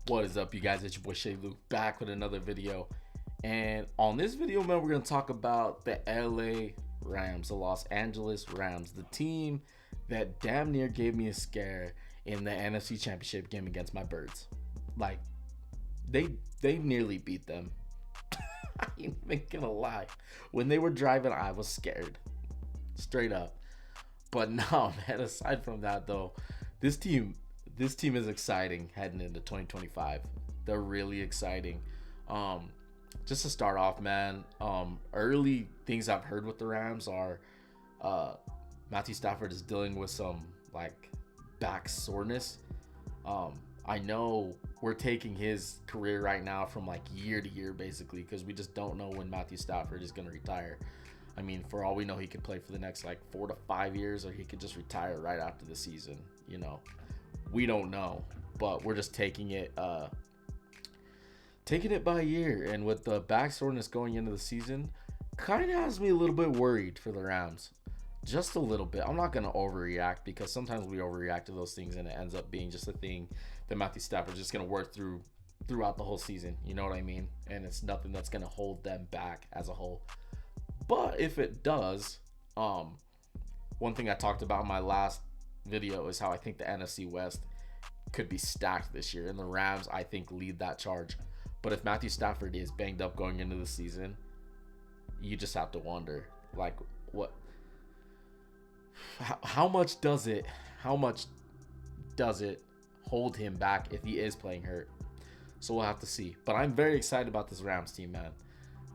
What is up, you guys? It's your boy Shay Luke back with another video. And on this video, man, we're going to talk about the LA Rams, the Los Angeles Rams, the team that damn near gave me a scare in the NFC Championship game against my Birds. Like, they nearly beat them. I ain't even gonna lie. When they were driving, I was scared. Straight up. But no, man, aside from that, though, this team is exciting heading into 2025. They're really exciting. Just to start off, man, early things I've heard with the Rams are Matthew Stafford is dealing with some like back soreness. I know we're taking his career right now from like year to year basically because we just don't know when Matthew Stafford is going to retire. I mean, for all we know, he could play for the next like 4 to 5 years, or he could just retire right after the season. You know, we don't know, but we're just taking it by year. And with the back soreness going into the season, kind of has me a little bit worried for the Rams. Just a little bit. I'm not going to overreact because sometimes we overreact to those things and it ends up being just a thing that Matthew Stafford's just going to work throughout the whole season. You know what I mean? And it's nothing that's going to hold them back as a whole. But if it does, one thing I talked about in my last video is how I think the NFC West could be stacked this year. And the Rams, I think, lead that charge. But if Matthew Stafford is banged up going into the season, you just have to wonder, like, what... How much does it hold him back if he is playing hurt? So we'll have to see. But I'm very excited about this Rams team, man.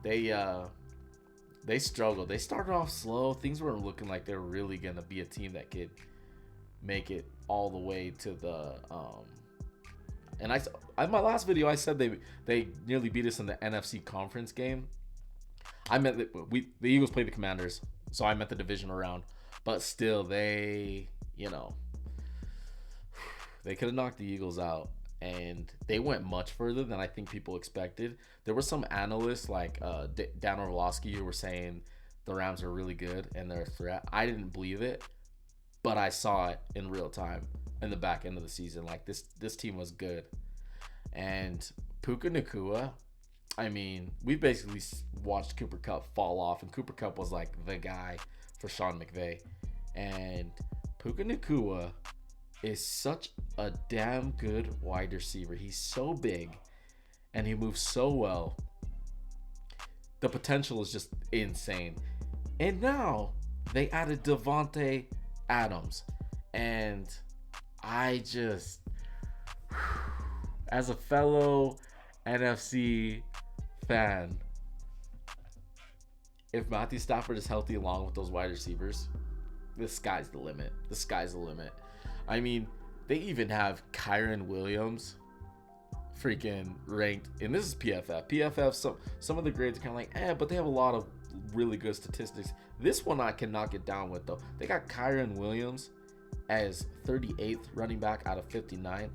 They struggled. They started off slow. Things weren't looking like they were really gonna be a team that could make it all the way to the and in my last video I said they nearly beat us in the NFC conference game. I meant that the Eagles played the Commanders, so I meant the divisional round. But still, they could have knocked the Eagles out, and they went much further than I think people expected. There were some analysts like Dan Orlovsky who were saying the Rams are really good and they're a threat. I didn't believe it, but I saw it in real time in the back end of the season. Like this team was good, and Puka Nacua. I mean, we basically watched Cooper Kupp fall off, and Cooper Kupp was like the guy for Sean McVay. And Puka Nacua is such a damn good wide receiver. He's so big and he moves so well. The potential is just insane. And now they added Davante Adams. And I just, as a fellow NFC fan, if Matthew Stafford is healthy along with those wide receivers, the sky's the limit. The sky's the limit. I mean, they even have Kyron Williams freaking ranked, and this is PFF. PFF, some of the grades are kind of like, but they have a lot of really good statistics. This one I cannot get down with, though. They got Kyron Williams as 38th running back out of 59th.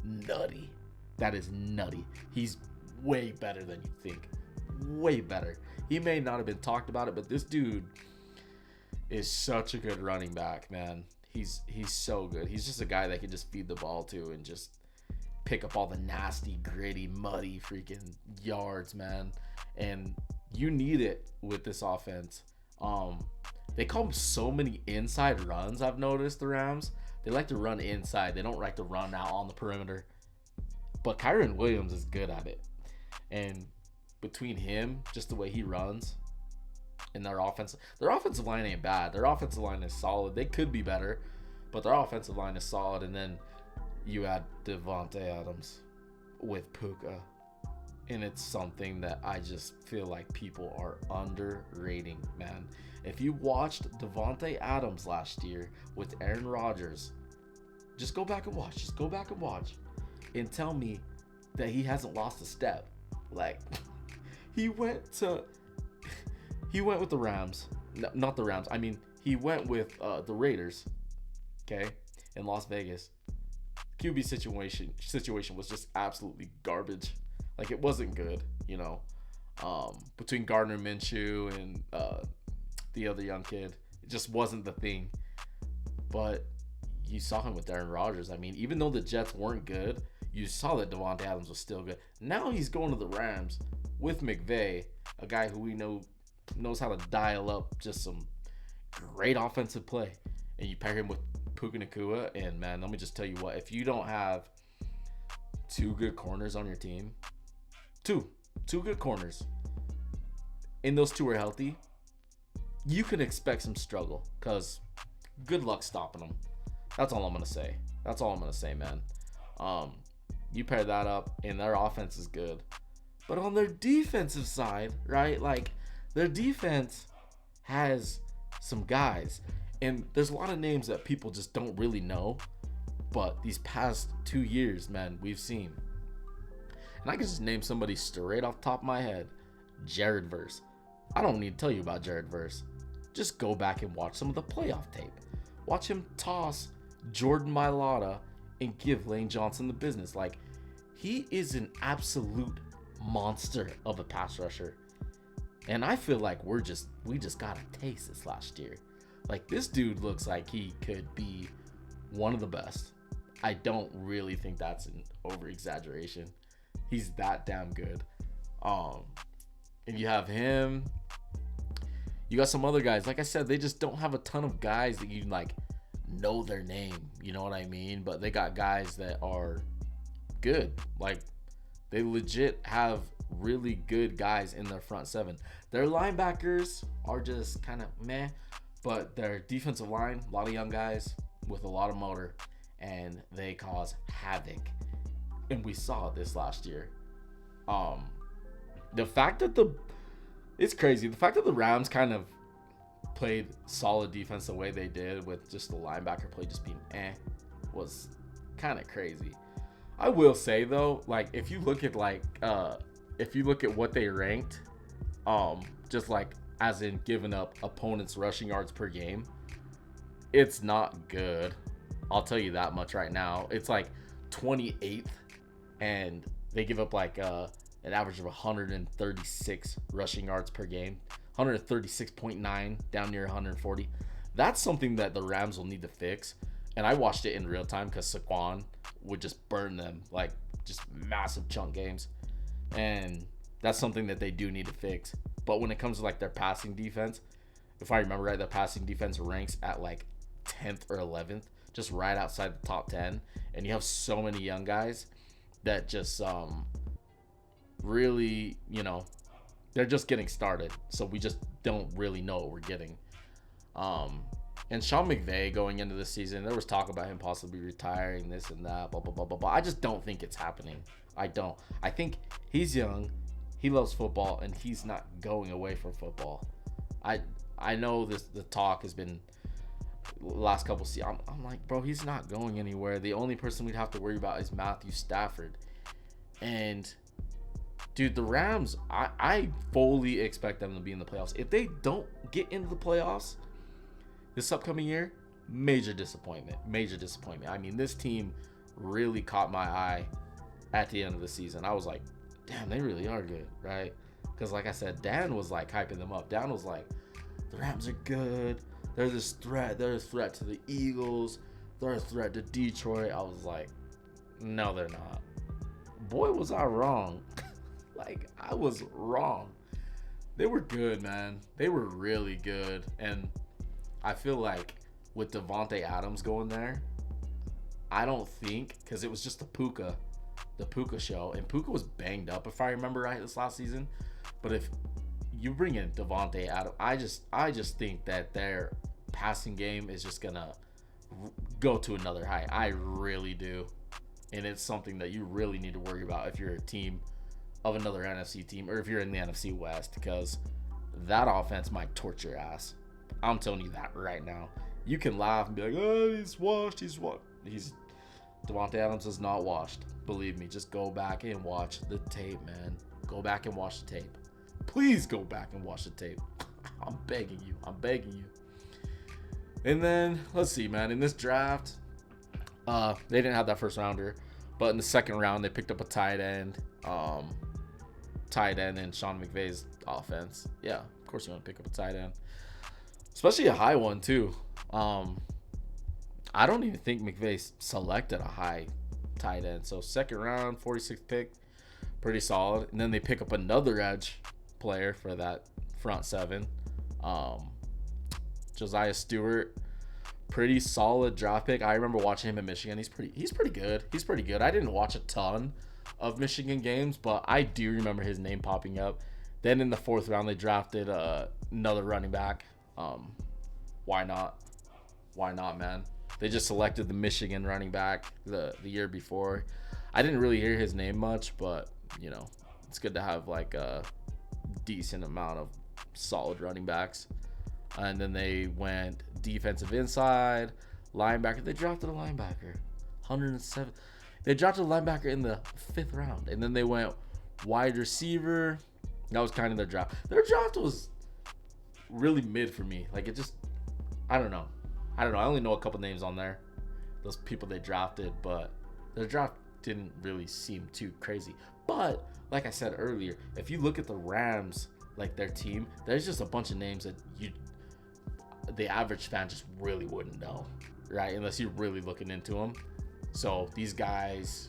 Nutty. That is nutty. He's way better than you think. Way better. He may not have been talked about it, but this dude is such a good running back, man. He's so good. He's just a guy that can just feed the ball to and just pick up all the nasty, gritty, muddy freaking yards, man. And you need it with this offense. They call them so many inside runs, I've noticed, the Rams. They like to run inside. They don't like to run out on the perimeter. But Kyron Williams is good at it. And between him, just the way he runs, and their offensive line ain't bad. Their offensive line is solid. They could be better, but their offensive line is solid. And then you add Davante Adams with Puka, and it's something that I just feel like people are underrating, man. If you watched Davante Adams last year with Aaron Rodgers, just go back and watch. Just go back and watch, and tell me that he hasn't lost a step. Like, he went with the Rams. No, not the Rams. I mean, he went with the Raiders, okay, in Las Vegas. QB situation was just absolutely garbage. Like, it wasn't good, you know. Between Gardner Minshew and the other young kid, it just wasn't the thing. But you saw him with Aaron Rodgers. I mean, even though the Jets weren't good, you saw that Devontae Adams was still good. Now he's going to the Rams with McVay, a guy who we know knows how to dial up just some great offensive play. And you pair him with Puka Nacua, and man, let me just tell you what, if you don't have two good corners on your team, two good corners, and those two are healthy, you can expect some struggle, because good luck stopping them. That's all I'm going to say. That's all I'm going to say, man. You pair that up, and their offense is good. But on their defensive side, right, like, their defense has some guys. And there's a lot of names that people just don't really know. But these past 2 years, man, we've seen. And I can just name somebody straight off the top of my head. Jared Verse. I don't need to tell you about Jared Verse. Just go back and watch some of the playoff tape. Watch him toss Jordan Mailata and give Lane Johnson the business. Like, he is an absolute monster of a pass rusher. And I feel like we just got a taste this last year. Like, this dude looks like he could be one of the best. I don't really think that's an over-exaggeration. He's that damn good. And you have him. You got some other guys. Like I said, they just don't have a ton of guys that you, like, know their name. You know what I mean? But they got guys that are good. Like, they legit have really good guys in their front seven. Their linebackers are just kind of meh. But their defensive line, a lot of young guys with a lot of motor, and they cause havoc. And we saw this last year. The fact that it's crazy. The fact that the Rams kind of played solid defense the way they did, with just the linebacker play just being was kind of crazy. I will say though, like, if you look at what they ranked, just like as in giving up opponents rushing yards per game, it's not good. I'll tell you that much right now. It's like 28th, and they give up like an average of 136 rushing yards per game, 136.9 down near 140. That's something that the Rams will need to fix. And I watched it in real time because Saquon would just burn them, like, just massive chunk games. And that's something that they do need to fix. But when it comes to like their passing defense, if I remember right, their passing defense ranks at like 10th or 11th, just right outside the top 10. And you have so many young guys that just really, they're just getting started. So we just don't really know what we're getting. And Sean McVay going into this season, there was talk about him possibly retiring, this and that, blah, blah, blah, blah, blah. I just don't think it's happening. I don't. I think he's young. He loves football, and he's not going away from football. I know the talk has been last couple seasons. I'm like, bro, he's not going anywhere. The only person we'd have to worry about is Matthew Stafford. And, dude, the Rams, I fully expect them to be in the playoffs. If they don't get into the playoffs this upcoming year, major disappointment. I mean, this team really caught my eye at the end of the season. I was like, damn, they really are good, right? Because like I said, Dan was like hyping them up. Dan was like, the Rams are good. They're this threat. They're a threat to the Eagles. They're a threat to Detroit. I was like, no, they're not. Boy, was I wrong. Like, I was wrong. They were good, man. They were really good. And I feel like with Devontae Adams going there, I don't think, because it was just the Puka show, and Puka was banged up, if I remember right, this last season. But if you bring in Devontae Adams, I just think that their passing game is just gonna go to another height. I really do. And it's something that you really need to worry about if you're a team of another NFC team, or if you're in the NFC West, because that offense might torture your ass. I'm telling you that right now. You can laugh and be like, oh, he's washed. Devontae Adams is not washed. Believe me, just go back and watch the tape, man. Go back and watch the tape. Please go back and watch the tape. I'm begging you. And then, let's see, man. In this draft, they didn't have that first rounder. But in the second round, they picked up a tight end. Tight end in Sean McVay's offense. Yeah, of course you want to pick up a tight end. Especially a high one, too. I don't even think McVay selected a high tight end. So second round, 46th pick, pretty solid. And then they pick up another edge player for that front seven. Josiah Stewart, pretty solid draft pick. I remember watching him in Michigan. He's pretty good. He's pretty good. I didn't watch a ton of Michigan games, but I do remember his name popping up. Then in the 4th round, they drafted another running back. Why not? Why not, man? They just selected the Michigan running back the year before. I didn't really hear his name much, but, you know, it's good to have like a decent amount of solid running backs. And then they went defensive inside, linebacker. They drafted a linebacker, 107. They drafted a linebacker in the 5th round. And then they went wide receiver. That was kind of their draft. Their draft was really mid for me. Like, it just, I don't know. I only know a couple names on there, those people they drafted, but their draft didn't really seem too crazy. But like I said earlier, if you look at the Rams, like their team, there's just a bunch of names that the average fan just really wouldn't know, right? Unless you're really looking into them. So these guys,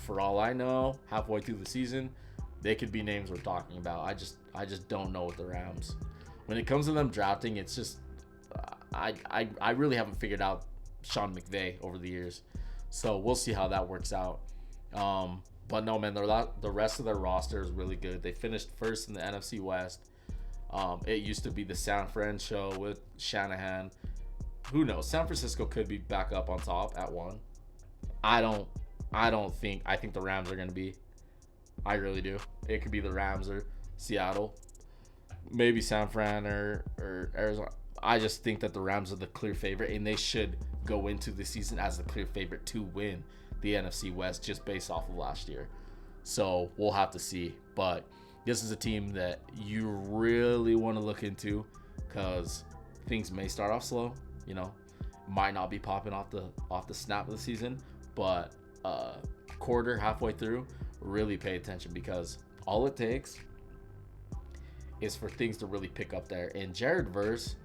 for all I know, halfway through the season, they could be names we're talking about. I just don't know with the Rams. When it comes to them drafting, it's just I really haven't figured out Sean McVay over the years. So we'll see how that works out. But no, man, the rest of their roster is really good. They finished first in the NFC West. It used to be the San Fran show with Shanahan. Who knows? San Francisco could be back up on top at 1. I think the Rams are going to be. I really do. It could be the Rams or Seattle. Maybe San Fran or Arizona. I just think that the Rams are the clear favorite, and they should go into the season as the clear favorite to win the NFC West just based off of last year. So we'll have to see. But this is a team that you really want to look into because things may start off slow. You know, might not be popping off the snap of the season, but quarter, halfway through, really pay attention because all it takes is for things to really pick up there. And Jared Verse,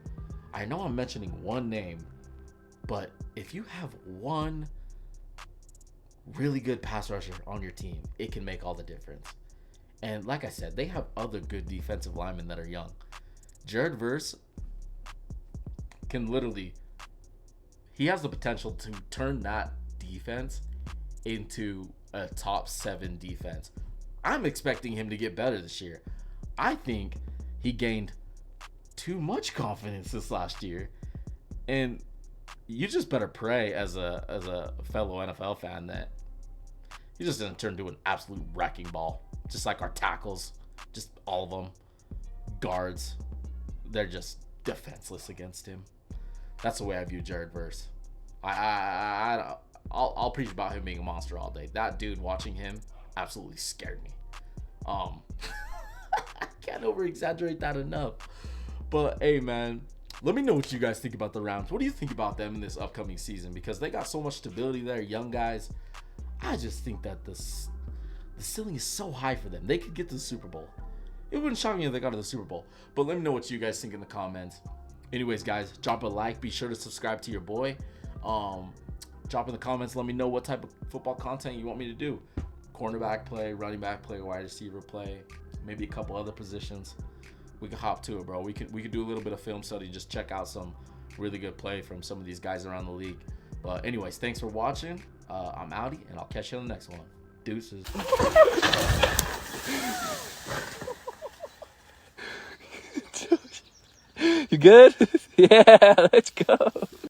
I know I'm mentioning one name, but if you have one really good pass rusher on your team, it can make all the difference. And like I said, they have other good defensive linemen that are young. Jared Verse can he has the potential to turn that defense into a top 7 defense. I'm expecting him to get better this year. I think he gained too much confidence this last year, and you just better pray as a fellow NFL fan that he just doesn't turn into an absolute wrecking ball, just like our tackles, just all of them, guards, they're just defenseless against him. That's the way I view Jared Verse. I'll preach about him being a monster all day. That dude, watching him, absolutely scared me. I can't over exaggerate that enough. But hey, man, let me know what you guys think about the Rams. What do you think about them in this upcoming season? Because they got so much stability there, young guys. I just think that the ceiling is so high for them. They could get to the Super Bowl. It wouldn't shock me if they got to the Super Bowl. But let me know what you guys think in the comments. Anyways, guys, drop a like. Be sure to subscribe to your boy. Drop in the comments. Let me know what type of football content you want me to do. Cornerback play, running back play, wide receiver play, maybe a couple other positions. We could hop to it, bro. We could do a little bit of film study. Just check out some really good play from some of these guys around the league. But anyways, thanks for watching. I'm outie, and I'll catch you on the next one. Deuces. You good? Yeah, let's go.